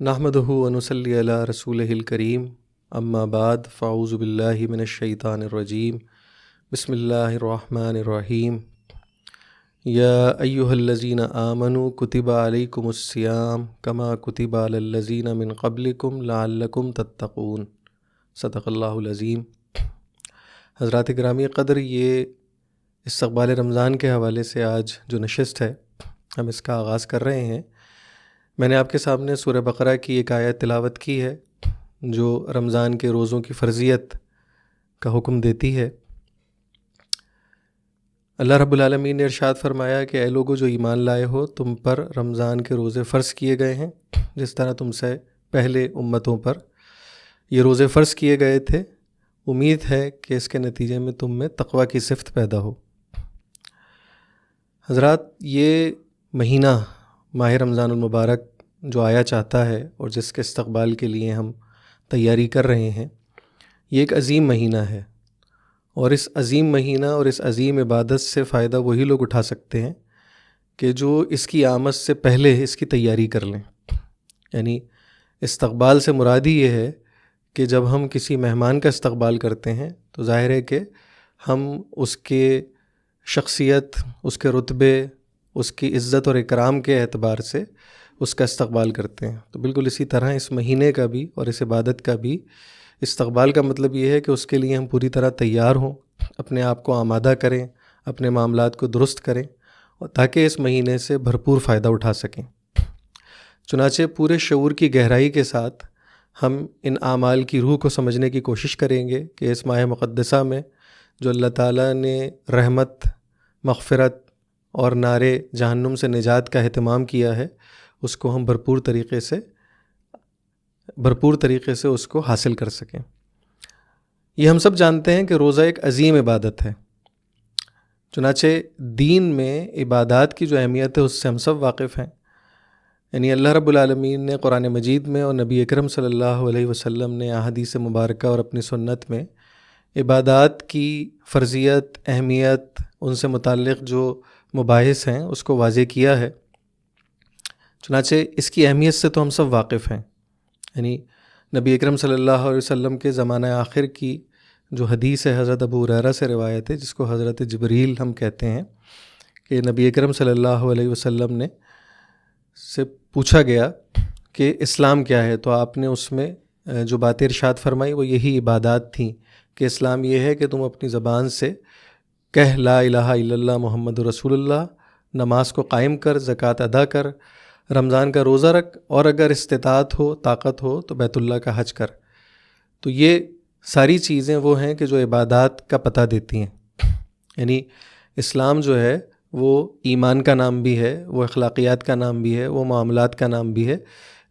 نحمدہ ونصلی علی رسولہ الکریم اما بعد فاعوذ باللہ من الشیطان الرجیم بسم اللہ الرحمن الرحیم یا ایہا الذین آمنوا کتب علیکم الصیام کما کتب علی الذین من قبلکم لعلکم تتقون۔ صدق اللہ العظیم۔ حضرات گرامی قدر، یہ استقبال رمضان کے حوالے سے آج جو نشست ہے ہم اس کا آغاز کر رہے ہیں۔ میں نے آپ کے سامنے سورہ بقرہ کی ایک آیت تلاوت کی ہے جو رمضان کے روزوں کی فرضیت کا حکم دیتی ہے۔ اللہ رب العالمین نے ارشاد فرمایا کہ اے لوگو جو ایمان لائے ہو، تم پر رمضان کے روزے فرض کیے گئے ہیں جس طرح تم سے پہلے امتوں پر یہ روزے فرض کیے گئے تھے۔ امید ہے کہ اس کے نتیجے میں تم میں تقوی کی صفت پیدا ہو۔ حضرات، یہ مہینہ ماہ رمضان المبارک جو آیا چاہتا ہے اور جس کے استقبال کے لیے ہم تیاری کر رہے ہیں، یہ ایک عظیم مہینہ ہے، اور اس عظیم مہینہ اور اس عظیم عبادت سے فائدہ وہی لوگ اٹھا سکتے ہیں کہ جو اس کی آمد سے پہلے اس کی تیاری کر لیں۔ یعنی استقبال سے مراد ہی یہ ہے کہ جب ہم کسی مہمان کا استقبال کرتے ہیں تو ظاہر ہے کہ ہم اس کے شخصیت، اس کے رتبے، اس کی عزت اور اکرام کے اعتبار سے اس کا استقبال کرتے ہیں۔ تو بالکل اسی طرح اس مہینے کا بھی اور اس عبادت کا بھی استقبال کا مطلب یہ ہے کہ اس کے لیے ہم پوری طرح تیار ہوں، اپنے آپ کو آمادہ کریں، اپنے معاملات کو درست کریں، اور تاکہ اس مہینے سے بھرپور فائدہ اٹھا سکیں۔ چنانچہ پورے شعور کی گہرائی کے ساتھ ہم ان اعمال کی روح کو سمجھنے کی کوشش کریں گے کہ اس ماہ مقدسہ میں جو اللہ تعالیٰ نے رحمت، مغفرت اور نارے جہنم سے نجات کا اہتمام کیا ہے، اس کو ہم بھرپور طریقے سے اس کو حاصل کر سکیں۔ یہ ہم سب جانتے ہیں کہ روزہ ایک عظیم عبادت ہے۔ چنانچہ دین میں عبادات کی جو اہمیت ہے اس سے ہم سب واقف ہیں۔ یعنی اللہ رب العالمین نے قرآن مجید میں اور نبی اکرم صلی اللہ علیہ وسلم نے احادیث مبارکہ اور اپنی سنت میں عبادات کی فرضیت، اہمیت، ان سے متعلق جو مباحث ہیں اس کو واضح کیا ہے۔ چنانچہ اس کی اہمیت سے تو ہم سب واقف ہیں۔ یعنی نبی اکرم صلی اللہ علیہ وسلم کے زمانہ آخر کی جو حدیث ہے، حضرت ابو ہریرہ سے روایت ہے، جس کو حضرت جبریل ہم کہتے ہیں، کہ نبی اکرم صلی اللہ علیہ وسلم نے سے پوچھا گیا کہ اسلام کیا ہے، تو آپ نے اس میں جو باتیں ارشاد فرمائی وہ یہی عبادات تھیں کہ اسلام یہ ہے کہ تم اپنی زبان سے کہہ لا الہ الا اللہ محمد رسول اللہ، نماز کو قائم کر، زکوٰۃ ادا کر، رمضان کا روزہ رکھ، اور اگر استطاعت ہو، طاقت ہو تو بیت اللہ کا حج کر۔ تو یہ ساری چیزیں وہ ہیں کہ جو عبادات کا پتہ دیتی ہیں۔ یعنی اسلام جو ہے وہ ایمان کا نام بھی ہے، وہ اخلاقیات کا نام بھی ہے، وہ معاملات کا نام بھی ہے،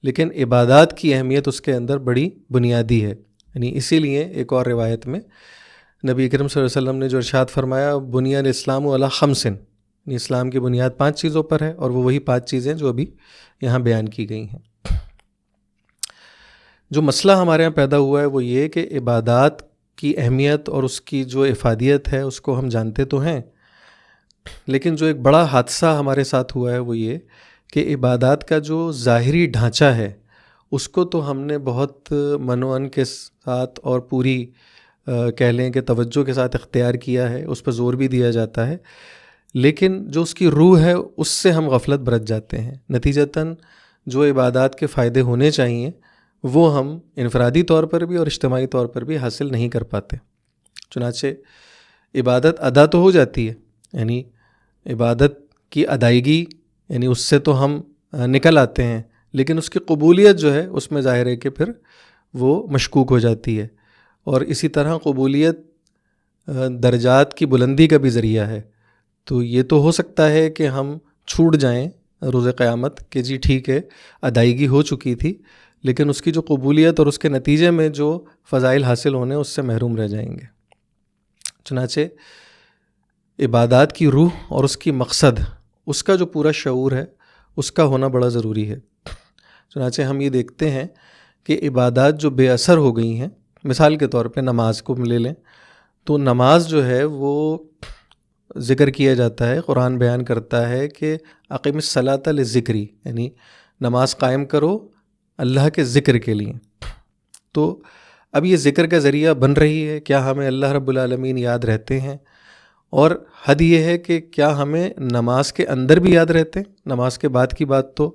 لیکن عبادات کی اہمیت اس کے اندر بڑی بنیادی ہے۔ یعنی اسی لیے ایک اور روایت میں نبی کریم صلی اللہ علیہ وسلم نے جو ارشاد فرمایا، بنی الاسلام علی خمس، یعنی اسلام کی بنیاد 5 چیزوں پر ہے، اور وہ وہی 5 چیزیں جو ابھی یہاں بیان کی گئی ہیں۔ جو مسئلہ ہمارے یہاں پیدا ہوا ہے وہ یہ کہ عبادات کی اہمیت اور اس کی جو افادیت ہے اس کو ہم جانتے تو ہیں، لیکن جو ایک بڑا حادثہ ہمارے ساتھ ہوا ہے وہ یہ کہ عبادات کا جو ظاہری ڈھانچہ ہے اس کو تو ہم نے بہت من و عن کے ساتھ اور پوری کہہ لیں کہ توجہ کے ساتھ اختیار کیا ہے، اس پر زور بھی دیا جاتا ہے، لیکن جو اس کی روح ہے اس سے ہم غفلت برت جاتے ہیں۔ نتیجتاً جو عبادات کے فائدے ہونے چاہیے وہ ہم انفرادی طور پر بھی اور اجتماعی طور پر بھی حاصل نہیں کر پاتے۔ چنانچہ عبادت ادا تو ہو جاتی ہے، یعنی عبادت کی ادائیگی، یعنی اس سے تو ہم نکل آتے ہیں، لیکن اس کی قبولیت جو ہے اس میں ظاہر ہے کہ پھر وہ مشکوک ہو جاتی ہے۔ اور اسی طرح قبولیت درجات کی بلندی کا بھی ذریعہ ہے۔ تو یہ تو ہو سکتا ہے کہ ہم چھوٹ جائیں روز قیامت کہ جی ٹھیک ہے ادائیگی ہو چکی تھی، لیکن اس کی جو قبولیت اور اس کے نتیجے میں جو فضائل حاصل ہونے اس سے محروم رہ جائیں گے۔ چنانچہ عبادات کی روح اور اس کی مقصد، اس کا جو پورا شعور ہے اس کا ہونا بڑا ضروری ہے۔ چنانچہ ہم یہ دیکھتے ہیں کہ عبادات جو بے اثر ہو گئی ہیں، مثال کے طور پہ نماز کو لے لیں، تو نماز جو ہے وہ ذکر کیا جاتا ہے، قرآن بیان کرتا ہے کہ اقیم الصلاۃ للذکری، یعنی نماز قائم کرو اللہ کے ذکر کے لیے. تو اب یہ ذکر کا ذریعہ بن رہی ہے. کیا ہمیں اللہ رب العالمین یاد رہتے ہیں؟ اور حد یہ ہے کہ کیا ہمیں نماز کے اندر بھی یاد رہتے ہیں؟ نماز کے بعد کی بات تو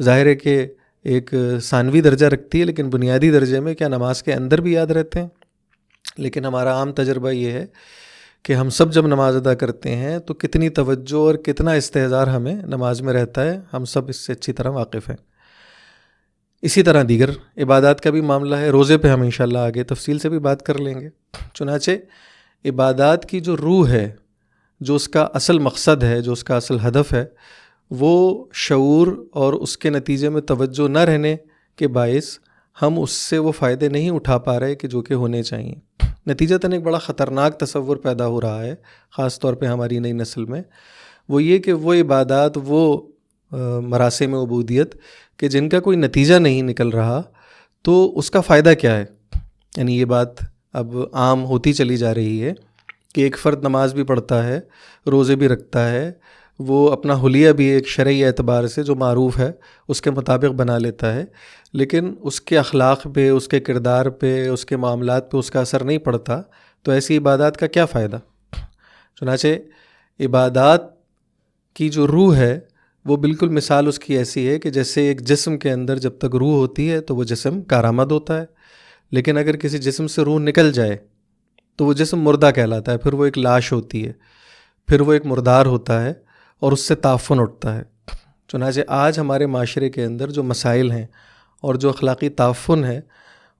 ظاہر ہے کہ ایک ثانوی درجہ رکھتی ہے، لیکن بنیادی درجے میں کیا نماز کے اندر بھی یاد رہتے ہیں؟ لیکن ہمارا عام تجربہ یہ ہے کہ ہم سب جب نماز ادا کرتے ہیں تو کتنی توجہ اور کتنا استحضار ہمیں نماز میں رہتا ہے، ہم سب اس سے اچھی طرح واقف ہیں. اسی طرح دیگر عبادات کا بھی معاملہ ہے. روزے پہ ہم انشاءاللہ آگے تفصیل سے بھی بات کر لیں گے. چنانچہ عبادات کی جو روح ہے، جو اس کا اصل مقصد ہے، جو اس کا اصل ہدف ہے، وہ شعور اور اس کے نتیجے میں توجہ نہ رہنے کے باعث ہم اس سے وہ فائدے نہیں اٹھا پا رہے کہ جو کہ ہونے چاہیے. نتیجتاً ایک بڑا خطرناک تصور پیدا ہو رہا ہے خاص طور پہ ہماری نئی نسل میں. وہ یہ کہ وہ عبادات، وہ مراسم عبودیت کہ جن کا کوئی نتیجہ نہیں نکل رہا، تو اس کا فائدہ کیا ہے؟ یعنی یہ بات اب عام ہوتی چلی جا رہی ہے کہ ایک فرد نماز بھی پڑھتا ہے، روزے بھی رکھتا ہے، وہ اپنا حلیہ بھی ایک شرعی اعتبار سے جو معروف ہے اس کے مطابق بنا لیتا ہے، لیکن اس کے اخلاق پہ، اس کے کردار پہ، اس کے معاملات پہ اس کا اثر نہیں پڑتا. تو ایسی عبادات کا کیا فائدہ؟ چنانچہ عبادات کی جو روح ہے وہ بالکل مثال اس کی ایسی ہے کہ جیسے ایک جسم کے اندر جب تک روح ہوتی ہے تو وہ جسم کارآمد ہوتا ہے، لیکن اگر کسی جسم سے روح نکل جائے تو وہ جسم مردہ کہلاتا ہے. پھر وہ ایک لاش ہوتی ہے، پھر وہ ایک مردار ہوتا ہے اور اس سے تعفن اٹھتا ہے. چنانچہ آج ہمارے معاشرے کے اندر جو مسائل ہیں اور جو اخلاقی تعفن ہے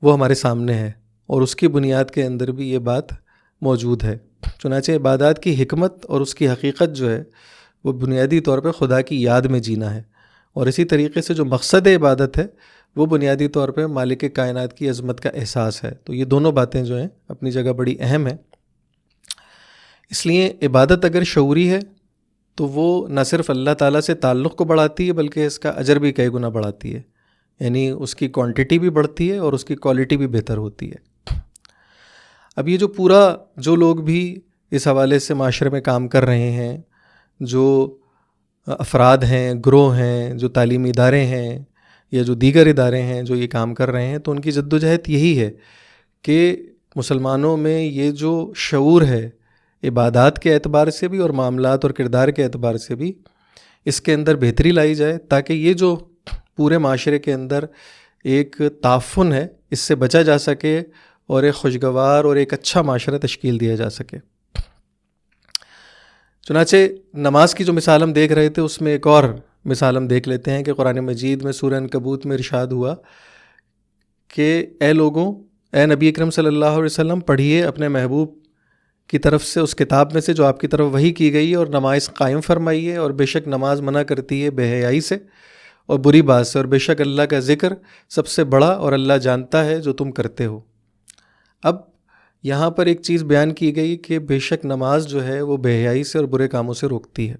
وہ ہمارے سامنے ہے، اور اس کی بنیاد کے اندر بھی یہ بات موجود ہے. چنانچہ عبادات کی حکمت اور اس کی حقیقت جو ہے وہ بنیادی طور پہ خدا کی یاد میں جینا ہے، اور اسی طریقے سے جو مقصد عبادت ہے وہ بنیادی طور پہ مالک کائنات کی عظمت کا احساس ہے. تو یہ دونوں باتیں جو ہیں اپنی جگہ بڑی اہم ہیں. اس لیے عبادت اگر شعوری ہے تو وہ نہ صرف اللہ تعالیٰ سے تعلق کو بڑھاتی ہے بلکہ اس کا اجر بھی کئی گنا بڑھاتی ہے. یعنی اس کی کوانٹٹی بھی بڑھتی ہے اور اس کی کوالٹی بھی بہتر ہوتی ہے. اب یہ جو لوگ بھی اس حوالے سے معاشرے میں کام کر رہے ہیں، جو افراد ہیں، گروہ ہیں، جو تعلیمی ادارے ہیں یا جو دیگر ادارے ہیں جو یہ کام کر رہے ہیں، تو ان کی جدوجہد یہی ہے کہ مسلمانوں میں یہ جو شعور ہے عبادات کے اعتبار سے بھی اور معاملات اور کردار کے اعتبار سے بھی، اس کے اندر بہتری لائی جائے تاکہ یہ جو پورے معاشرے کے اندر ایک تعفن ہے اس سے بچا جا سکے اور ایک خوشگوار اور ایک اچھا معاشرہ تشکیل دیا جا سکے. چنانچہ نماز کی جو مثال ہم دیکھ رہے تھے اس میں ایک اور مثال ہم دیکھ لیتے ہیں کہ قرآن مجید میں سورہ عنکبوت میں ارشاد ہوا کہ اے لوگوں، اے نبی اکرم صلی اللہ علیہ وسلم، پڑھیے اپنے محبوب کی طرف سے اس کتاب میں سے جو آپ کی طرف وحی کی گئی ہے، اور نماز قائم فرمائیے، اور بے شک نماز منع کرتی ہے بے حیائی سے اور بری بات سے، اور بے شک اللہ کا ذکر سب سے بڑا اور اللہ جانتا ہے جو تم کرتے ہو. اب یہاں پر ایک چیز بیان کی گئی کہ بے شک نماز جو ہے وہ بے حیائی سے اور برے کاموں سے روکتی ہے.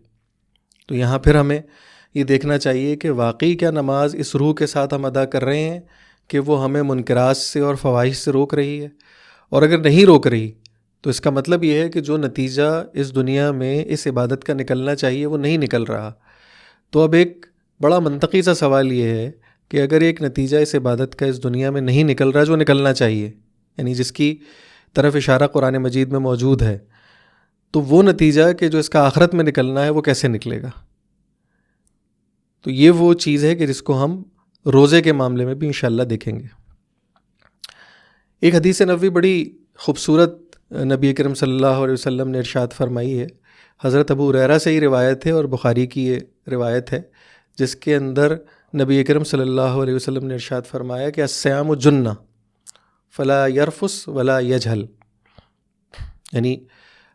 تو یہاں پھر ہمیں یہ دیکھنا چاہیے کہ واقعی کیا نماز اس روح کے ساتھ ہم ادا کر رہے ہیں کہ وہ ہمیں منکرات سے اور فواحش سے روک رہی ہے، اور اگر نہیں روک رہی تو اس کا مطلب یہ ہے کہ جو نتیجہ اس دنیا میں اس عبادت کا نکلنا چاہیے وہ نہیں نکل رہا. تو اب ایک بڑا منطقی سا سوال یہ ہے کہ اگر ایک نتیجہ اس عبادت کا اس دنیا میں نہیں نکل رہا جو نکلنا چاہیے، یعنی جس کی طرف اشارہ قرآن مجید میں موجود ہے، تو وہ نتیجہ کہ جو اس کا آخرت میں نکلنا ہے وہ کیسے نکلے گا؟ تو یہ وہ چیز ہے کہ جس کو ہم روزے کے معاملے میں بھی انشاءاللہ دیکھیں گے. ایک حدیث نبوی بڑی خوبصورت نبی کریم صلی اللہ علیہ وسلم نے ارشاد فرمائی ہے. حضرت ابو ہریرہ سے ہی روایت ہے اور بخاری کی یہ روایت ہے، جس کے اندر نبی کریم صلی اللہ علیہ وسلم نے ارشاد فرمایا کہ الصیام جنہ فلا یرفس ولا یجہل. یعنی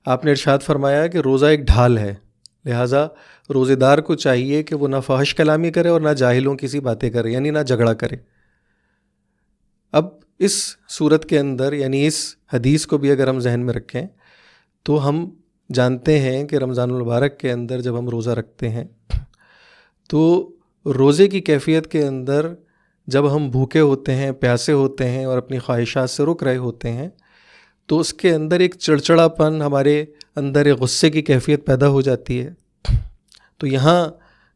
آپ نے ارشاد فرمایا کہ روزہ ایک ڈھال ہے، لہٰذا روزے دار کو چاہیے کہ وہ نہ فحش کلامی کرے اور نہ جاہلوں کی سی باتیں کرے، یعنی نہ جھگڑا کرے. اب اس صورت کے اندر، یعنی اس حدیث کو بھی اگر ہم ذہن میں رکھیں تو ہم جانتے ہیں کہ رمضان المبارک کے اندر جب ہم روزہ رکھتے ہیں تو روزے کی کیفیت کے اندر جب ہم بھوکے ہوتے ہیں، پیاسے ہوتے ہیں اور اپنی خواہشات سے رک رہے ہوتے ہیں تو اس کے اندر ایک چڑچڑاپن، ہمارے اندر ایک غصے کی کیفیت پیدا ہو جاتی ہے. تو یہاں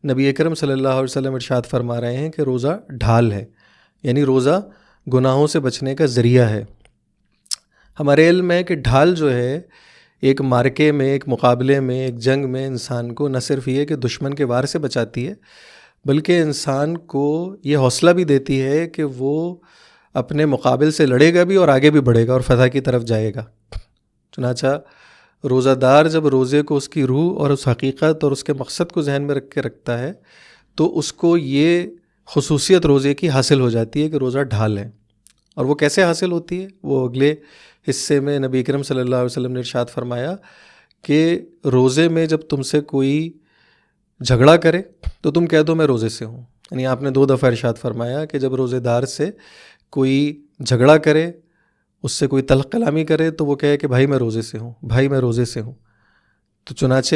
نبی اکرم صلی اللہ علیہ وسلم ارشاد فرما رہے ہیں کہ روزہ ڈھال ہے، یعنی روزہ گناہوں سے بچنے کا ذریعہ ہے۔ ہمارے علم ہے کہ ڈھال جو ہے ایک مارکے میں، ایک مقابلے میں، ایک جنگ میں انسان کو نہ صرف یہ کہ دشمن کے وار سے بچاتی ہے، بلکہ انسان کو یہ حوصلہ بھی دیتی ہے کہ وہ اپنے مقابل سے لڑے گا بھی اور آگے بھی بڑھے گا اور فتح کی طرف جائے گا۔ چنانچہ روزہ دار جب روزے کو اس کی روح اور اس حقیقت اور اس کے مقصد کو ذہن میں رکھ کے رکھتا ہے تو اس کو یہ خصوصیت روزے کی حاصل ہو جاتی ہے کہ روزہ ڈھال ہے۔ اور وہ کیسے حاصل ہوتی ہے؟ وہ اگلے حصے میں نبی اکرم صلی اللہ علیہ وسلم نے ارشاد فرمایا کہ روزے میں جب تم سے کوئی جھگڑا کرے تو تم کہہ دو میں روزے سے ہوں۔ یعنی آپ نے 2 دفعہ ارشاد فرمایا کہ جب روزے دار سے کوئی جھگڑا کرے، اس سے کوئی تلخ کلامی کرے تو وہ کہے کہ بھائی میں روزے سے ہوں، بھائی میں روزے سے ہوں۔ تو چنانچہ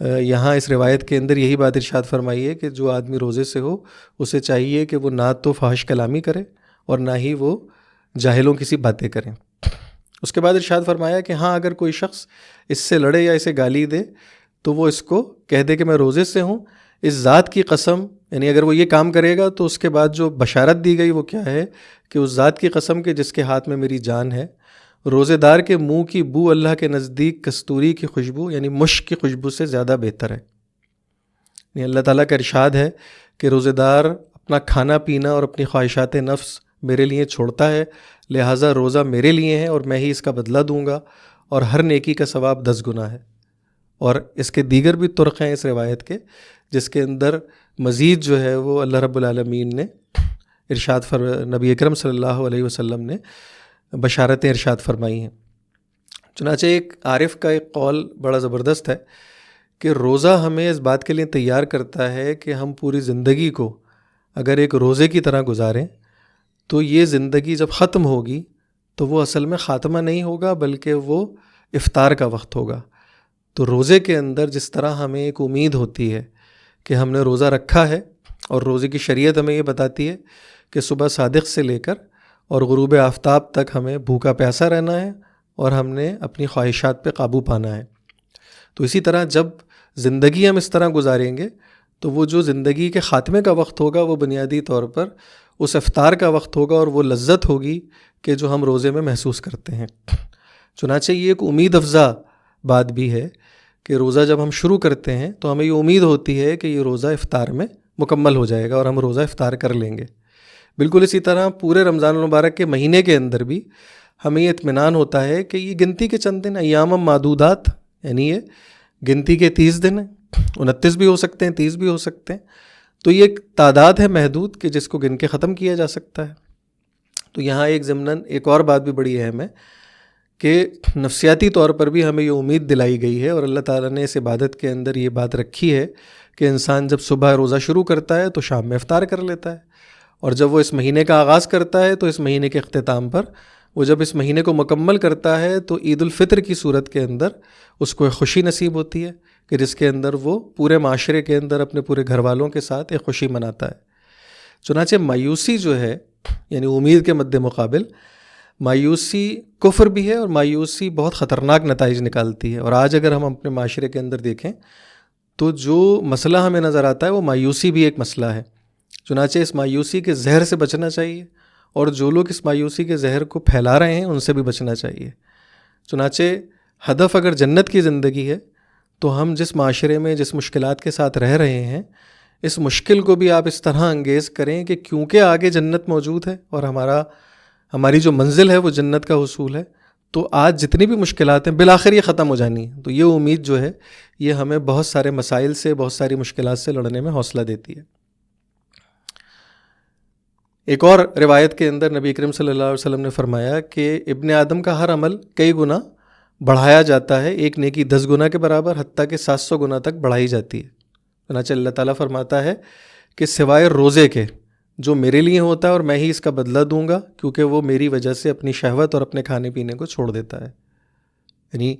یہاں اس روایت کے اندر یہی بات ارشاد فرمائی ہے کہ جو آدمی روزے سے ہو اسے چاہیے کہ وہ نہ تو فحش کلامی کرے اور نہ ہی وہ جاہلوں کی سی باتیں کریں۔ اس کے بعد ارشاد فرمایا کہ ہاں اگر کوئی شخص اس سے لڑے یا اسے گالی دے تو وہ اس کو کہہ دے کہ میں روزے سے ہوں، اس ذات کی قسم، یعنی اگر وہ یہ کام کرے گا تو اس کے بعد جو بشارت دی گئی وہ کیا ہے کہ اس ذات کی قسم کہ جس کے ہاتھ میں میری جان ہے، روزے دار کے منہ کی بو اللہ کے نزدیک کستوری کی خوشبو یعنی مشک کی خوشبو سے زیادہ بہتر ہے۔ یعنی اللہ تعالیٰ کا ارشاد ہے کہ روزے دار اپنا کھانا پینا اور اپنی خواہشات نفس میرے لیے چھوڑتا ہے، لہٰذا روزہ میرے لیے ہے اور میں ہی اس کا بدلہ دوں گا، اور ہر نیکی کا ثواب 10 گنا ہے۔ اور اس کے دیگر بھی طرق ہیں اس روایت کے، جس کے اندر مزید جو ہے وہ اللہ رب العالمین نے نبی اکرم صلی اللہ علیہ وسلم نے بشارتیں ارشاد فرمائی ہیں۔ چنانچہ ایک عارف کا ایک قول بڑا زبردست ہے کہ روزہ ہمیں اس بات کے لیے تیار کرتا ہے کہ ہم پوری زندگی کو اگر ایک روزے کی طرح گزاریں تو یہ زندگی جب ختم ہوگی تو وہ اصل میں خاتمہ نہیں ہوگا بلکہ وہ افطار کا وقت ہوگا۔ تو روزے کے اندر جس طرح ہمیں ایک امید ہوتی ہے کہ ہم نے روزہ رکھا ہے، اور روزے کی شریعت ہمیں یہ بتاتی ہے کہ صبح صادق سے لے کر اور غروب آفتاب تک ہمیں بھوکا پیاسا رہنا ہے اور ہم نے اپنی خواہشات پہ قابو پانا ہے۔ تو اسی طرح جب زندگی ہم اس طرح گزاریں گے تو وہ جو زندگی کے خاتمے کا وقت ہوگا وہ بنیادی طور پر اس افطار کا وقت ہوگا اور وہ لذت ہوگی کہ جو ہم روزے میں محسوس کرتے ہیں۔ چنانچہ یہ ایک امید افزا بات بھی ہے کہ روزہ جب ہم شروع کرتے ہیں تو ہمیں یہ امید ہوتی ہے کہ یہ روزہ افطار میں مکمل ہو جائے گا اور ہم روزہ افطار کر لیں گے۔ بالکل اسی طرح پورے رمضان المبارک کے مہینے کے اندر بھی ہمیں یہ اطمینان ہوتا ہے کہ یہ گنتی کے چند دن، ایام معدودات، یعنی یہ گنتی کے 30 دن ہیں، 29 بھی ہو سکتے ہیں، 30 بھی ہو سکتے ہیں، تو یہ ایک تعداد ہے محدود کہ جس کو گن کے ختم کیا جا سکتا ہے۔ تو یہاں ایک ضمناً ایک اور بات بھی بڑی اہم ہے کہ نفسیاتی طور پر بھی ہمیں یہ امید دلائی گئی ہے اور اللہ تعالیٰ نے اس عبادت کے اندر یہ بات رکھی ہے کہ انسان جب صبح روزہ شروع کرتا ہے تو شام میں افطار کر لیتا ہے، اور جب وہ اس مہینے کا آغاز کرتا ہے تو اس مہینے کے اختتام پر وہ جب اس مہینے کو مکمل کرتا ہے تو عید الفطر کی صورت کے اندر اس کو ایک خوشی نصیب ہوتی ہے کہ جس کے اندر وہ پورے معاشرے کے اندر اپنے پورے گھر والوں کے ساتھ ایک خوشی مناتا ہے۔ چنانچہ مایوسی جو ہے، یعنی امید کے مد مقابل مایوسی کفر بھی ہے، اور مایوسی بہت خطرناک نتائج نکالتی ہے۔ اور آج اگر ہم اپنے معاشرے کے اندر دیکھیں تو جو مسئلہ ہمیں نظر آتا ہے وہ مایوسی بھی ایک مسئلہ ہے۔ چنانچہ اس مایوسی کے زہر سے بچنا چاہیے، اور جو لوگ اس مایوسی کے زہر کو پھیلا رہے ہیں ان سے بھی بچنا چاہیے۔ چنانچہ ہدف اگر جنت کی زندگی ہے تو ہم جس معاشرے میں جس مشکلات کے ساتھ رہ رہے ہیں اس مشکل کو بھی آپ اس طرح انگیز کریں کہ کیونکہ آگے جنت موجود ہے اور ہماری جو منزل ہے وہ جنت کا حصول ہے، تو آج جتنی بھی مشکلات ہیں بالآخر یہ ختم ہو جانی ہے۔ تو یہ امید جو ہے یہ ہمیں بہت سارے مسائل سے، بہت ساری مشکلات سے لڑنے میں حوصلہ دیتی ہے۔ ایک اور روایت کے اندر نبی کریم صلی اللہ علیہ وسلم نے فرمایا کہ ابن آدم کا ہر عمل کئی گنا بڑھایا جاتا ہے، ایک نیکی 10 گنا کے برابر، حتیٰ کہ 700 گنا تک بڑھائی جاتی ہے۔ چنانچہ اللہ تعالیٰ فرماتا ہے کہ سوائے روزے کے جو میرے لیے ہوتا ہے اور میں ہی اس کا بدلہ دوں گا، کیونکہ وہ میری وجہ سے اپنی شہوت اور اپنے کھانے پینے کو چھوڑ دیتا ہے۔ یعنی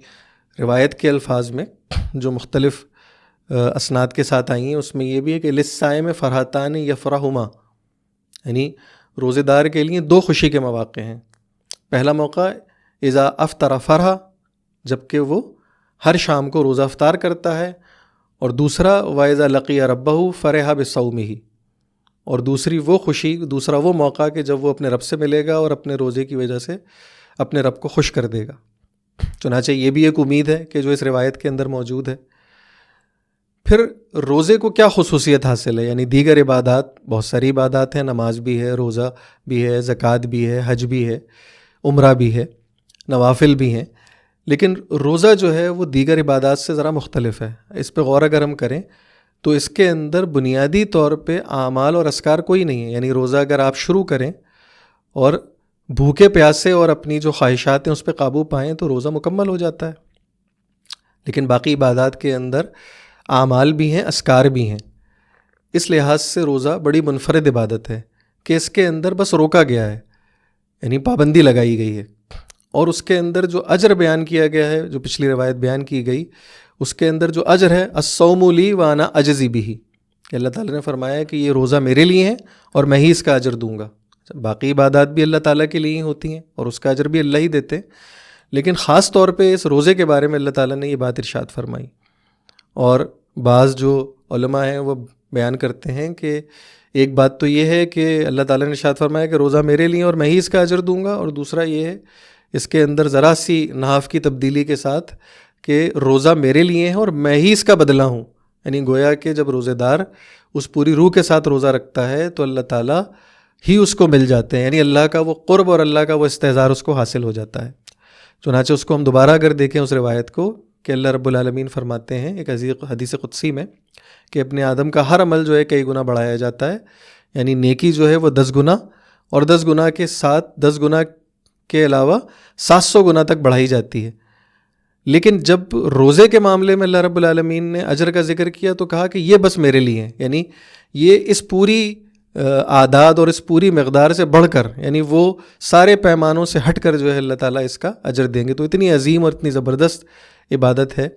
روایت کے الفاظ میں جو مختلف اسناد کے ساتھ آئی ہیں اس میں یہ بھی ہے کہ للصائم فرحتان یفرحہما، یعنی روزے دار کے لیے 2 خوشی کے مواقع ہیں۔ پہلا موقع اذا افطر فرح، جبکہ وہ ہر شام کو روزہ افطار کرتا ہے، اور دوسرا واذا لقی ربہ فرح بصومہ، اور دوسری وہ خوشی، دوسرا وہ موقع کہ جب وہ اپنے رب سے ملے گا اور اپنے روزے کی وجہ سے اپنے رب کو خوش کر دے گا۔ چنانچہ یہ بھی ایک امید ہے کہ جو اس روایت کے اندر موجود ہے۔ پھر روزے کو کیا خصوصیت حاصل ہے؟ یعنی دیگر عبادات، بہت ساری عبادات ہیں، نماز بھی ہے، روزہ بھی ہے، زکوٰۃ بھی ہے، حج بھی ہے، عمرہ بھی ہے، نوافل بھی ہیں، لیکن روزہ جو ہے وہ دیگر عبادات سے ذرا مختلف ہے۔ اس پہ غور اگر ہم کریں تو اس کے اندر بنیادی طور پہ اعمال اور اذکار کوئی نہیں ہے۔ یعنی روزہ اگر آپ شروع کریں اور بھوکے پیاسے اور اپنی جو خواہشات ہیں اس پہ قابو پائیں تو روزہ مکمل ہو جاتا ہے، لیکن باقی عبادات کے اندر اعمال بھی ہیں، اذکار بھی ہیں۔ اس لحاظ سے روزہ بڑی منفرد عبادت ہے کہ اس کے اندر بس روکا گیا ہے، یعنی پابندی لگائی گئی ہے، اور اس کے اندر جو اجر بیان کیا گیا ہے، جو پچھلی روایت بیان کی گئی، اس کے اندر جو اجر ہے الصوم لی وانا اجزی بہ، کہ اللہ تعالیٰ نے فرمایا کہ یہ روزہ میرے لیے ہے اور میں ہی اس کا اجر دوں گا۔ باقی عبادات بھی اللہ تعالیٰ کے لیے ہی ہوتی ہیں اور اس کا اجر بھی اللہ ہی دیتے ہیں، لیکن خاص طور پہ اس روزے کے بارے میں اللہ تعالیٰ نے یہ بات ارشاد فرمائی۔ اور بعض جو علماء ہیں وہ بیان کرتے ہیں کہ ایک بات تو یہ ہے کہ اللہ تعالیٰ نے ارشاد فرمایا کہ روزہ میرے لیے اور میں ہی اس کا اجر دوں گا، اور دوسرا یہ ہے اس کے اندر ذرا سی نحو کی تبدیلی کے ساتھ کہ روزہ میرے لیے ہے اور میں ہی اس کا بدلہ ہوں، یعنی گویا کہ جب روزے دار اس پوری روح کے ساتھ روزہ رکھتا ہے تو اللہ تعالیٰ ہی اس کو مل جاتے ہیں، یعنی اللہ کا وہ قرب اور اللہ کا وہ استحضار اس کو حاصل ہو جاتا ہے۔ چنانچہ اس کو ہم دوبارہ اگر دیکھیں اس روایت کو کہ اللہ رب العالمین فرماتے ہیں ایک حدیث قدسی میں کہ اپنے آدم کا ہر عمل جو ہے کئی گنا بڑھایا جاتا ہے، یعنی نیکی جو ہے وہ 10 گنا اور 10 گنا کے ساتھ 10 گنا کے علاوہ 700 گنا تک بڑھائی جاتی ہے۔ لیکن جب روزے کے معاملے میں اللہ رب العالمین نے اجر کا ذکر کیا تو کہا کہ یہ بس میرے لیے ہے، یعنی یہ اس پوری اعداد اور اس پوری مقدار سے بڑھ کر، یعنی وہ سارے پیمانوں سے ہٹ کر جو ہے اللہ تعالیٰ اس کا اجر دیں گے۔ تو اتنی عظیم اور اتنی زبردست عبادت ہے۔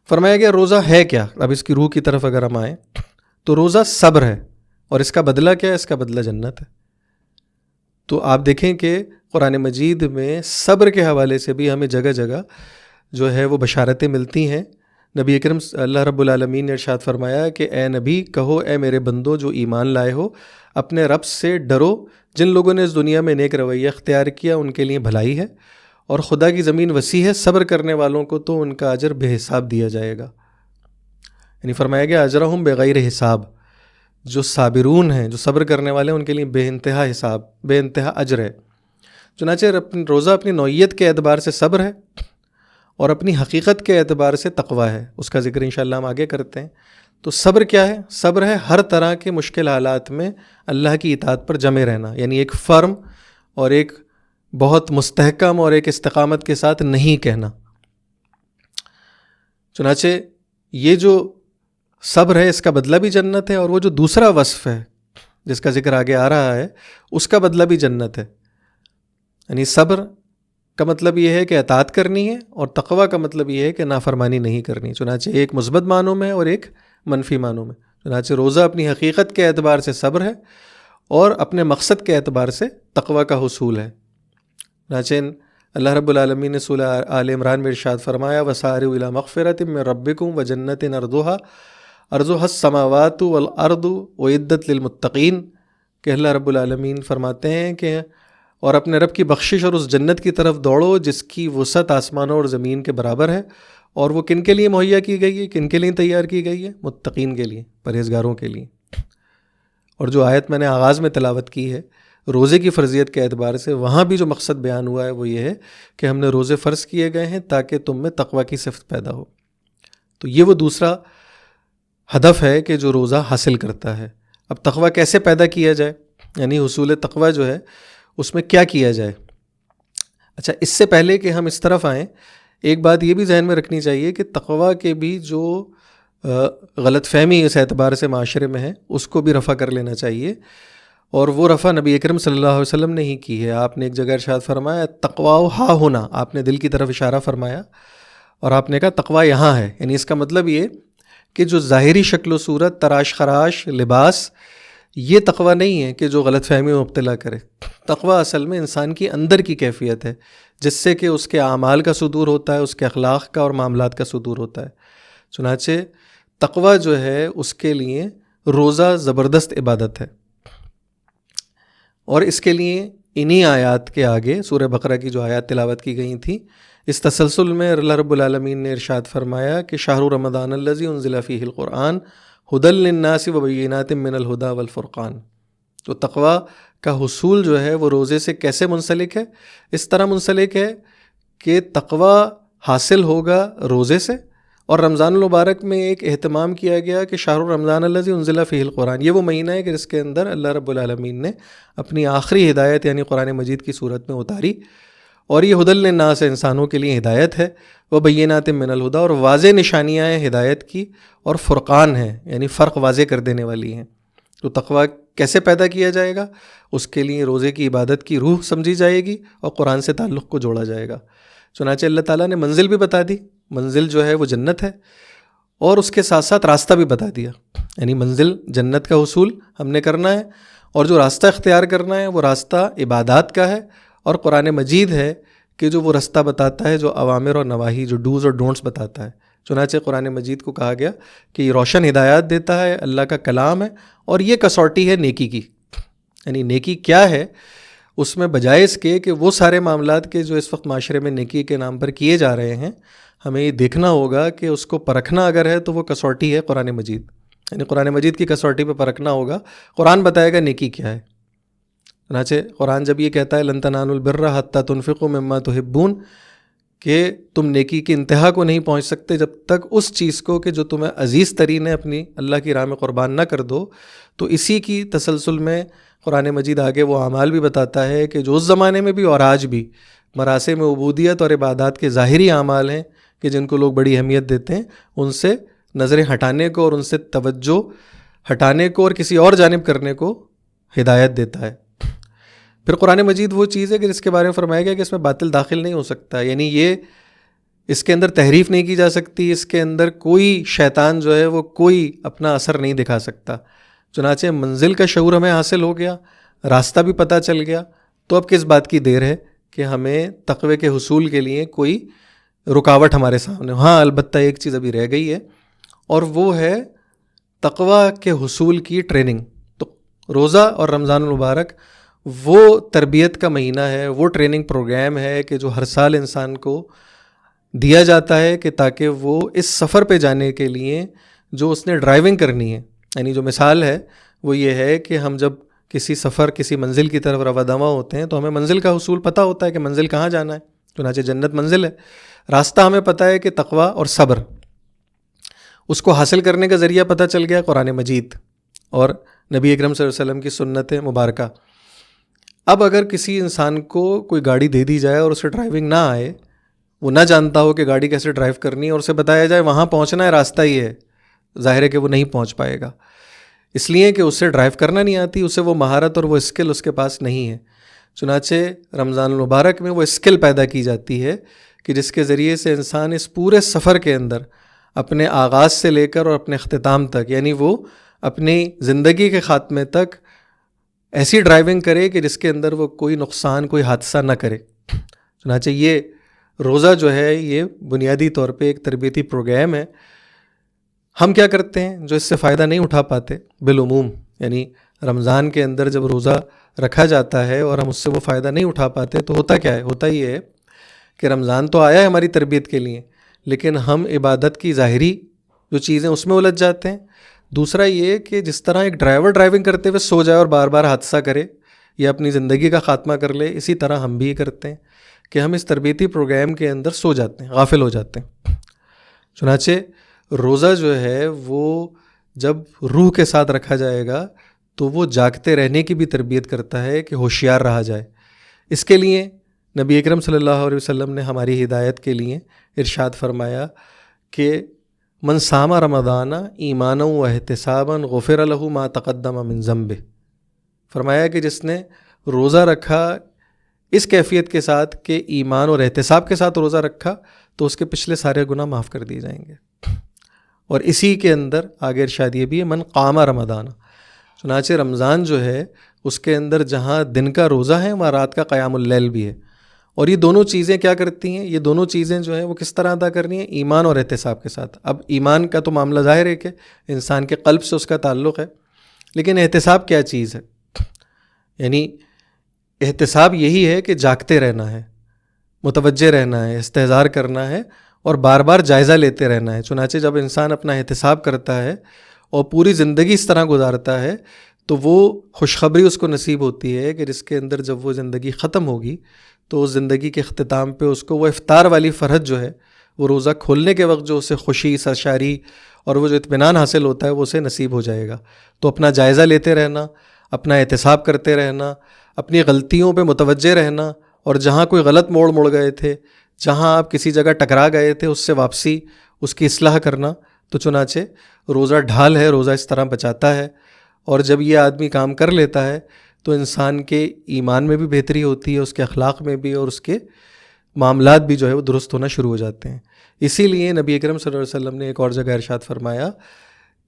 فرمایا گیا روزہ ہے کیا؟ اب اس کی روح کی طرف اگر ہم آئیں تو روزہ صبر ہے، اور اس کا بدلہ کیا ہے؟ اس کا بدلہ جنت ہے۔ تو آپ دیکھیں کہ قرآن مجید میں صبر کے حوالے سے بھی ہمیں جگہ جگہ جو ہے وہ بشارتیں ملتی ہیں۔ نبی اکرم اللہ رب العالمین نے ارشاد فرمایا کہ اے نبی کہو اے میرے بندو جو ایمان لائے ہو، اپنے رب سے ڈرو، جن لوگوں نے اس دنیا میں نیک رویہ اختیار کیا ان کے لیے بھلائی ہے، اور خدا کی زمین وسیع ہے، صبر کرنے والوں کو تو ان کا اجر بے حساب دیا جائے گا۔ یعنی فرمایا گیا اجرہم بغیر حساب، جو صابرون ہیں، جو صبر کرنے والے ہیں، ان کے لیے بے انتہا حساب، بے انتہا اجر ہے۔ چنانچہ روزہ اپنی نوعیت کے اعتبار سے صبر ہے اور اپنی حقیقت کے اعتبار سے تقویٰ ہے، اس کا ذکر انشاءاللہ ہم آگے کرتے ہیں۔ تو صبر کیا ہے؟ صبر ہے ہر طرح کے مشکل حالات میں اللہ کی اطاعت پر جمے رہنا، یعنی ایک فرم اور ایک بہت مستحکم اور ایک استقامت کے ساتھ نہیں کہنا۔ چنانچہ یہ جو صبر ہے اس کا بدلہ بھی جنت ہے، اور وہ جو دوسرا وصف ہے جس کا ذکر آگے آ رہا ہے اس کا بدلہ بھی جنت ہے۔ یعنی صبر کا مطلب یہ ہے کہ اطاعت کرنی ہے، اور تقویٰ کا مطلب یہ ہے کہ نافرمانی نہیں کرنی۔ چنانچہ ایک مثبت معنوں میں اور ایک منفی معنوں میں۔ چنانچہ روزہ اپنی حقیقت کے اعتبار سے صبر ہے اور اپنے مقصد کے اعتبار سے تقویٰ کا حصول ہے۔ چنانچہ اللہ رب العالمین نے سورہ آل عمران میں ارشاد فرمایا وَسَارِعُوا إِلَىٰ مَغْفِرَةٍ مِّن رَّبِّكُمْ وَجَنَّةٍ عَرْضُهَا السَّمَاوَاتُ وَالْأَرْضُ أُعِدَّتْ لِلْمُتَّقِينَ کہ اللہ رب العالمین فرماتے ہیں کہ اور اپنے رب کی بخشش اور اس جنت کی طرف دوڑو جس کی وسعت آسمانوں اور زمین کے برابر ہے، اور وہ کن کے لیے مہیا کی گئی ہے، کن کے لیے تیار کی گئی ہے؟ متقین کے لیے، پرہیزگاروں کے لیے۔ اور جو آیت میں نے آغاز میں تلاوت کی ہے روزے کی فرضیت کے اعتبار سے، وہاں بھی جو مقصد بیان ہوا ہے وہ یہ ہے کہ ہم نے روزے فرض کیے گئے ہیں تاکہ تم میں تقویٰ کی صفت پیدا ہو۔ تو یہ وہ دوسرا ہدف ہے کہ جو روزہ حاصل کرتا ہے۔ اب تقویٰ کیسے پیدا کیا جائے، یعنی حصول تقویٰ جو ہے اس میں کیا کیا جائے؟ اچھا، اس سے پہلے کہ ہم اس طرف آئیں، ایک بات یہ بھی ذہن میں رکھنی چاہیے کہ تقویٰ کے بھی جو غلط فہمی اس اعتبار سے معاشرے میں ہے اس کو بھی رفع کر لینا چاہیے، اور وہ رفع نبی اکرم صلی اللہ علیہ وسلم نے ہی کی ہے۔ آپ نے ایک جگہ ارشاد فرمایا تقویٰ ہا ہونا، آپ نے دل کی طرف اشارہ فرمایا اور آپ نے کہا تقویٰ یہاں ہے، یعنی اس کا مطلب یہ کہ جو ظاہری شکل و صورت، تراش خراش، لباس، یہ تقویٰ نہیں ہے کہ جو غلط فہمی میں مبتلا کرے۔ تقویٰ اصل میں انسان کی اندر کی کیفیت ہے جس سے کہ اس کے اعمال کا صدور ہوتا ہے، اس کے اخلاق کا اور معاملات کا صدور ہوتا ہے۔ چنانچہ تقویٰ جو ہے اس کے لیے روزہ زبردست عبادت ہے، اور اس کے لیے انہی آیات کے آگے سورہ بقرہ کی جو آیات تلاوت کی گئی تھیں، اس تسلسل میں اللہ رب العالمین نے ارشاد فرمایا کہ شہر رمضان الذی انزل فیہ القرآن ھدی للناس وبینات من الھدی والفرقان۔ تو تقویٰ کا حصول جو ہے وہ روزے سے کیسے منسلک ہے؟ اس طرح منسلک ہے کہ تقویٰ حاصل ہوگا روزے سے، اور رمضان المبارک میں ایک اہتمام کیا گیا کہ شہر رمضان الذی انزل فیہ القرآن، یہ وہ مہینہ ہے کہ جس کے اندر اللہ رب العالمین نے اپنی آخری ہدایت یعنی قرآن مجید کی صورت میں اتاری، اور یہ ھدی للناس انسانوں کے لیے ہدایت ہے، وبینات من الھدی، اور واضح نشانیاں ہیں ہدایت کی، اور فرقان ہیں یعنی فرق واضح کر دینے والی ہیں۔ تو تقویٰ کیسے پیدا کیا جائے گا؟ اس کے لیے روزے کی عبادت کی روح سمجھی جائے گی اور قرآن سے تعلق کو جوڑا جائے گا۔ چنانچہ اللہ تعالیٰ نے منزل بھی بتا دی، منزل جو ہے وہ جنت ہے، اور اس کے ساتھ ساتھ راستہ بھی بتا دیا، یعنی منزل جنت کا حصول ہم نے کرنا ہے، اور جو راستہ اختیار کرنا ہے وہ راستہ عبادات کا ہے، اور قرآن مجید ہے کہ جو وہ راستہ بتاتا ہے جو اوامر اور نواہی، جو ڈوز اور ڈونٹس بتاتا ہے۔ چنانچہ قرآن مجید کو کہا گیا کہ یہ روشن ہدایات دیتا ہے، اللہ کا کلام ہے، اور یہ کسوٹی ہے نیکی کی، یعنی نیکی کیا ہے، اس میں بجائے اس کے کہ وہ سارے معاملات کے جو اس وقت معاشرے میں نیکی کے نام پر کیے جا رہے ہیں، ہمیں یہ دیکھنا ہوگا کہ اس کو پرکھنا اگر ہے تو وہ کسوٹی ہے قرآن مجید، یعنی قرآن مجید کی کسوٹی پہ پرکھنا ہوگا، قرآن بتائے گا نیکی کیا ہے۔ چنانچہ قرآن جب یہ کہتا ہے لن تنالوا البر حتی تنفقوا مما تحبون، کہ تم نیکی کی انتہا کو نہیں پہنچ سکتے جب تک اس چیز کو کہ جو تمہیں عزیز ترین ہے اپنی اللہ کی راہ میں قربان نہ کر دو۔ تو اسی کی تسلسل میں قرآن مجید آگے وہ اعمال بھی بتاتا ہے کہ جو اس زمانے میں بھی اور آج بھی مراسم عبودیت اور عبادات کے ظاہری اعمال ہیں کہ جن کو لوگ بڑی اہمیت دیتے ہیں، ان سے نظریں ہٹانے کو اور ان سے توجہ ہٹانے کو اور کسی اور جانب کرنے کو ہدایت دیتا ہے۔ پھر قرآن مجید وہ چیز ہے کہ جس کے بارے میں فرمایا گیا کہ اس میں باطل داخل نہیں ہو سکتا، یعنی یہ اس کے اندر تحریف نہیں کی جا سکتی، اس کے اندر کوئی شیطان جو ہے وہ کوئی اپنا اثر نہیں دکھا سکتا۔ چنانچہ منزل کا شعور ہمیں حاصل ہو گیا، راستہ بھی پتہ چل گیا، تو اب کس بات کی دیر ہے کہ ہمیں تقوی کے حصول کے لیے کوئی رکاوٹ ہمارے سامنے۔ ہاں البتہ ایک چیز ابھی رہ گئی ہے، اور وہ ہے تقوی کے حصول کی ٹریننگ۔ تو روزہ اور رمضان المبارک وہ تربیت کا مہینہ ہے، وہ ٹریننگ پروگرام ہے کہ جو ہر سال انسان کو دیا جاتا ہے کہ تاکہ وہ اس سفر پہ جانے کے لیے جو اس نے ڈرائیونگ کرنی ہے، یعنی جو مثال ہے وہ یہ ہے کہ ہم جب کسی سفر کسی منزل کی طرف رواں دواں ہوتے ہیں تو ہمیں منزل کا حصول پتہ ہوتا ہے کہ منزل کہاں جانا ہے، چنانچہ جنت منزل ہے۔ راستہ ہمیں پتہ ہے کہ تقوی اور صبر، اس کو حاصل کرنے کا ذریعہ پتہ چل گیا قرآن مجید اور نبی اکرم صلی اللہ علیہ وسلم کی سنت مبارکہ۔ اب اگر کسی انسان کو کوئی گاڑی دے دی جائے اور اسے ڈرائیونگ نہ آئے، وہ نہ جانتا ہو کہ گاڑی کیسے ڈرائیو کرنی ہے، اور اسے بتایا جائے وہاں پہنچنا ہے، راستہ ہی ہے، ظاہر ہے کہ وہ نہیں پہنچ پائے گا، اس لیے کہ اسے ڈرائیو کرنا نہیں آتی، اسے وہ مہارت اور وہ اسکل اس کے پاس نہیں ہے۔ چنانچہ رمضان المبارک میں وہ اسکل پیدا کی جاتی ہے کہ جس کے ذریعے سے انسان اس پورے سفر کے اندر اپنے آغاز سے لے کر اور اپنے اختتام تک، یعنی وہ اپنی زندگی کے خاتمے تک ایسی ڈرائیونگ کرے کہ جس کے اندر وہ کوئی نقصان، کوئی حادثہ نہ کرے۔ چنانچہ یہ روزہ جو ہے یہ بنیادی طور پہ ایک تربیتی پروگرام ہے۔ ہم کیا کرتے ہیں جو اس سے فائدہ نہیں اٹھا پاتے بالعموم، یعنی رمضان کے اندر جب روزہ رکھا جاتا ہے اور ہم اس سے وہ فائدہ نہیں اٹھا پاتے تو ہوتا کیا ہے؟ ہوتا یہ ہے کہ رمضان تو آیا ہے ہماری تربیت کے لیے، لیکن ہم عبادت کی ظاہری جو چیزیں اس میں الجھ جاتے ہیں۔ دوسرا یہ کہ جس طرح ایک ڈرائیور ڈرائیونگ کرتے ہوئے سو جائے اور بار بار حادثہ کرے یا اپنی زندگی کا خاتمہ کر لے، اسی طرح ہم بھی یہ کرتے ہیں کہ ہم اس تربیتی پروگرام کے اندر سو جاتے ہیں، غافل ہو جاتے ہیں۔ چنانچہ روزہ جو ہے وہ جب روح کے ساتھ رکھا جائے گا تو وہ جاگتے رہنے کی بھی تربیت کرتا ہے کہ ہوشیار رہا جائے۔ اس کے لیے نبی اکرم صلی اللہ علیہ وسلم نے ہماری ہدایت کے لیے ارشاد فرمایا کہ من صام رمضان ایمانا و احتسابا غفر له ما تقدم من ذنبه، فرمایا کہ جس نے روزہ رکھا اس کیفیت کے ساتھ کہ ایمان اور احتساب کے ساتھ روزہ رکھا تو اس کے پچھلے سارے گناہ معاف کر دیے جائیں گے۔ اور اسی کے اندر آگے ارشاد یہ بھی ہے من قام رمضان، چنانچہ رمضان جو ہے اس کے اندر جہاں دن کا روزہ ہے وہاں رات کا قیام اللیل بھی ہے، اور یہ دونوں چیزیں کیا کرتی ہیں؟ یہ دونوں چیزیں جو ہیں وہ کس طرح ادا کرنی ہیں؟ ایمان اور احتساب کے ساتھ. اب ایمان کا تو معاملہ ظاہر ہے کہ انسان کے قلب سے اس کا تعلق ہے، لیکن احتساب کیا چیز ہے؟ یعنی احتساب یہی ہے کہ جاگتے رہنا ہے، متوجہ رہنا ہے، استحضار کرنا ہے اور بار بار جائزہ لیتے رہنا ہے. چنانچہ جب انسان اپنا احتساب کرتا ہے اور پوری زندگی اس طرح گزارتا ہے تو وہ خوشخبری اس کو نصیب ہوتی ہے کہ جس کے اندر جب وہ زندگی ختم ہوگی تو اس زندگی کے اختتام پہ اس کو وہ افطار والی فرحت جو ہے، وہ روزہ کھولنے کے وقت جو اسے خوشی، سرشاری اور وہ جو اطمینان حاصل ہوتا ہے وہ اسے نصیب ہو جائے گا. تو اپنا جائزہ لیتے رہنا، اپنا احتساب کرتے رہنا، اپنی غلطیوں پہ متوجہ رہنا، اور جہاں کوئی غلط موڑ گئے تھے، جہاں آپ کسی جگہ ٹکرا گئے تھے، اس سے واپسی، اس کی اصلاح کرنا. تو چنانچہ روزہ ڈھال ہے، روزہ اس طرح بچاتا ہے. اور جب یہ آدمی کام کر لیتا ہے تو انسان کے ایمان میں بھی بہتری ہوتی ہے، اس کے اخلاق میں بھی، اور اس کے معاملات بھی جو ہے وہ درست ہونا شروع ہو جاتے ہیں. اسی لیے نبی اکرم صلی اللہ علیہ وسلم نے ایک اور جگہ ارشاد فرمایا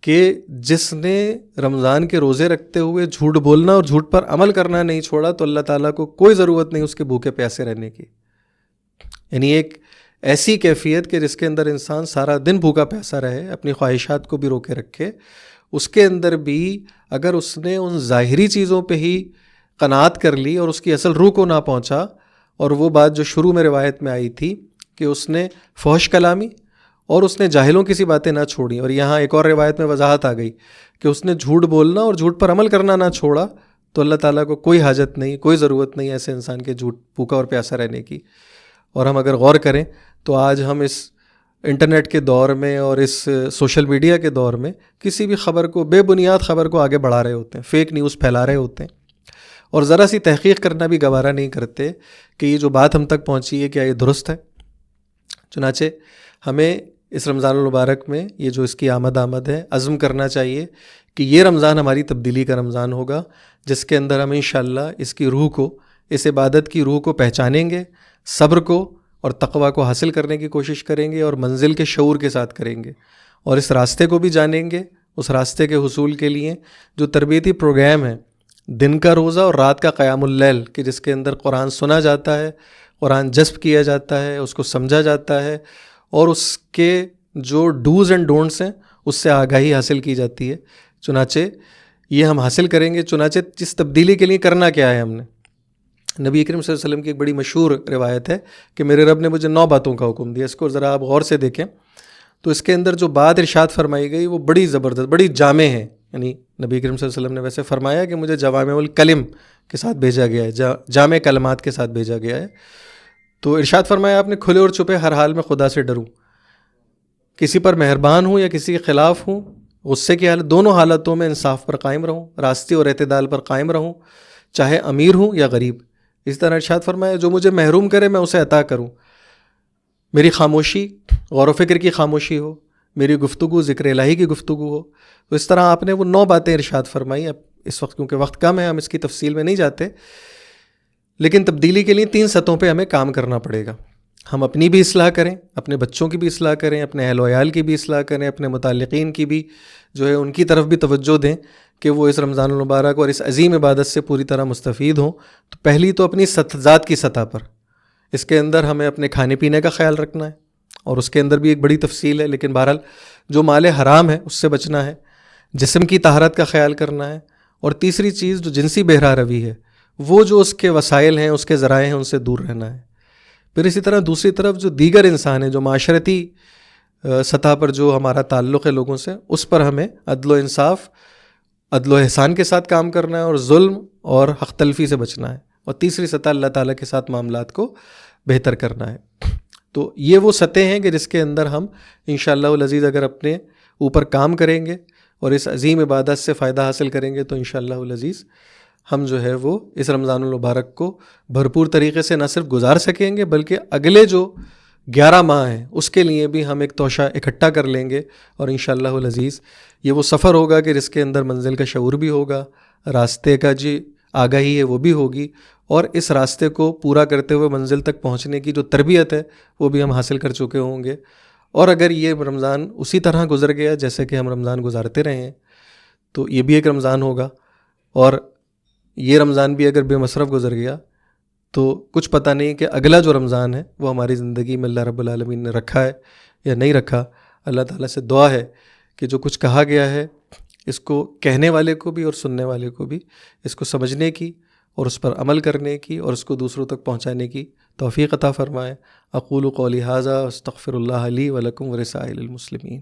کہ جس نے رمضان کے روزے رکھتے ہوئے جھوٹ بولنا اور جھوٹ پر عمل کرنا نہیں چھوڑا تو اللہ تعالیٰ کو کوئی ضرورت نہیں اس کے بھوکے پیاسے رہنے کی. یعنی ایک ایسی کیفیت کہ جس کے اندر انسان سارا دن بھوکا پیاسا رہے، اپنی خواہشات کو بھی روکے رکھے، اس کے اندر بھی اگر اس نے ان ظاہری چیزوں پہ ہی قناعت کر لی اور اس کی اصل روح کو نہ پہنچا، اور وہ بات جو شروع میں روایت میں آئی تھی کہ اس نے فحش کلامی اور اس نے جاہلوں کی سی باتیں نہ چھوڑیں، اور یہاں ایک اور روایت میں وضاحت آ گئی کہ اس نے جھوٹ بولنا اور جھوٹ پر عمل کرنا نہ چھوڑا، تو اللہ تعالیٰ کو کوئی حاجت نہیں، کوئی ضرورت نہیں ایسے انسان کے جھوٹ بھوکا اور پیاسا رہنے کی. اور ہم اگر غور کریں تو آج ہم اس انٹرنیٹ کے دور میں اور اس سوشل میڈیا کے دور میں کسی بھی خبر کو، بے بنیاد خبر کو آگے بڑھا رہے ہوتے ہیں، فیک نیوز پھیلا رہے ہوتے ہیں، اور ذرا سی تحقیق کرنا بھی گوارا نہیں کرتے کہ یہ جو بات ہم تک پہنچی ہے کیا یہ درست ہے. چنانچہ ہمیں اس رمضان المبارک میں یہ جو اس کی آمد ہے، عزم کرنا چاہیے کہ یہ رمضان ہماری تبدیلی کا رمضان ہوگا، جس کے اندر ہم انشاءاللہ اس کی روح کو، اس عبادت کی روح کو پہچانیں گے، صبر کو اور تقویٰ کو حاصل کرنے کی کوشش کریں گے، اور منزل کے شعور کے ساتھ کریں گے، اور اس راستے کو بھی جانیں گے. اس راستے کے حصول کے لیے جو تربیتی پروگرام ہے، دن کا روزہ اور رات کا قیام اللیل، کہ جس کے اندر قرآن سنا جاتا ہے، قرآن جذب کیا جاتا ہے، اس کو سمجھا جاتا ہے، اور اس کے جو ڈوز اینڈ ڈونٹس ہیں اس سے آگاہی حاصل کی جاتی ہے. چنانچہ یہ ہم حاصل کریں گے. چنانچہ جس تبدیلی کے لیے کرنا کیا ہے؟ ہم نے نبی اکرم صلی اللہ علیہ وسلم کی ایک بڑی مشہور روایت ہے کہ میرے رب نے مجھے 9 باتوں کا حکم دیا. اس کو ذرا آپ غور سے دیکھیں تو اس کے اندر جو بات ارشاد فرمائی گئی وہ بڑی زبردست، بڑی جامع ہے. یعنی نبی اکرم صلی اللہ علیہ وسلم نے ویسے فرمایا کہ مجھے جوامع الکلم کے ساتھ بھیجا گیا ہے، جامع کلمات کے ساتھ بھیجا گیا ہے. تو ارشاد فرمایا آپ نے، کھلے اور چھپے ہر حال میں خدا سے ڈروں، کسی پر مہربان ہوں یا کسی کے خلاف ہوں، غصے کی حالت، دونوں حالتوں میں انصاف پر قائم رہوں، راستے اور اعتدال پر قائم رہوں، چاہے امیر ہوں یا غریب. اس طرح ارشاد فرمایا جو مجھے محروم کرے میں اسے عطا کروں، میری خاموشی غور و فکر کی خاموشی ہو، میری گفتگو ذکر الہی کی گفتگو ہو. تو اس طرح آپ نے وہ 9 باتیں ارشاد فرمائی. اب اس وقت کیونکہ وقت کم ہے ہم اس کی تفصیل میں نہیں جاتے، لیکن تبدیلی کے لیے 3 سطحوں پہ ہمیں کام کرنا پڑے گا. ہم اپنی بھی اصلاح کریں، اپنے بچوں کی بھی اصلاح کریں، اپنے اہل و عیال کی بھی اصلاح کریں، اپنے متعلقین کی بھی جو ہے ان کی طرف بھی توجہ دیں کہ وہ اس رمضان المبارک اور اس عظیم عبادت سے پوری طرح مستفید ہوں. تو پہلی تو اپنی ذات کی سطح پر، اس کے اندر ہمیں اپنے کھانے پینے کا خیال رکھنا ہے، اور اس کے اندر بھی ایک بڑی تفصیل ہے، لیکن بہرحال جو مال حرام ہے اس سے بچنا ہے، جسم کی طہارت کا خیال کرنا ہے، اور تیسری چیز جو جنسی بہرا روی ہے، وہ جو اس کے وسائل ہیں، اس کے ذرائع ہیں، ان سے دور رہنا ہے. پھر اسی طرح دوسری طرف جو دیگر انسان ہیں، جو معاشرتی سطح پر جو ہمارا تعلق ہے لوگوں سے، اس پر ہمیں عدل و انصاف، عدل و احسان کے ساتھ کام کرنا ہے، اور ظلم اور حق تلفی سے بچنا ہے. اور تیسری سطح اللہ تعالیٰ کے ساتھ معاملات کو بہتر کرنا ہے. تو یہ وہ سطح ہیں کہ جس کے اندر ہم انشاءاللہ العزیز اگر اپنے اوپر کام کریں گے اور اس عظیم عبادت سے فائدہ حاصل کریں گے تو انشاءاللہ العزیز ہم جو ہے وہ اس رمضان المبارک کو بھرپور طریقے سے نہ صرف گزار سکیں گے بلکہ اگلے جو 11 ماہ ہیں اس کے لیے بھی ہم ایک توشہ اکٹھا کر لیں گے. اور انشاءاللہ العزیز یہ وہ سفر ہوگا کہ جس کے اندر منزل کا شعور بھی ہوگا، راستے کا جی آگاہی ہے وہ بھی ہوگی، اور اس راستے کو پورا کرتے ہوئے منزل تک پہنچنے کی جو تربیت ہے وہ بھی ہم حاصل کر چکے ہوں گے. اور اگر یہ رمضان اسی طرح گزر گیا جیسے کہ ہم رمضان گزارتے رہے ہیں تو یہ بھی ایک رمضان ہوگا. اور یہ رمضان بھی اگر بے مصرف گزر گیا تو کچھ پتہ نہیں کہ اگلا جو رمضان ہے وہ ہماری زندگی میں اللہ رب العالمین نے رکھا ہے یا نہیں رکھا. اللہ تعالیٰ سے دعا ہے کہ جو کچھ کہا گیا ہے اس کو کہنے والے کو بھی اور سننے والے کو بھی اس کو سمجھنے کی اور اس پر عمل کرنے کی اور اس کو دوسروں تک پہنچانے کی توفیق عطا فرمائے. اقول قولی ھذا واستغفر اللہ لی ولکم ولسائر المسلمین.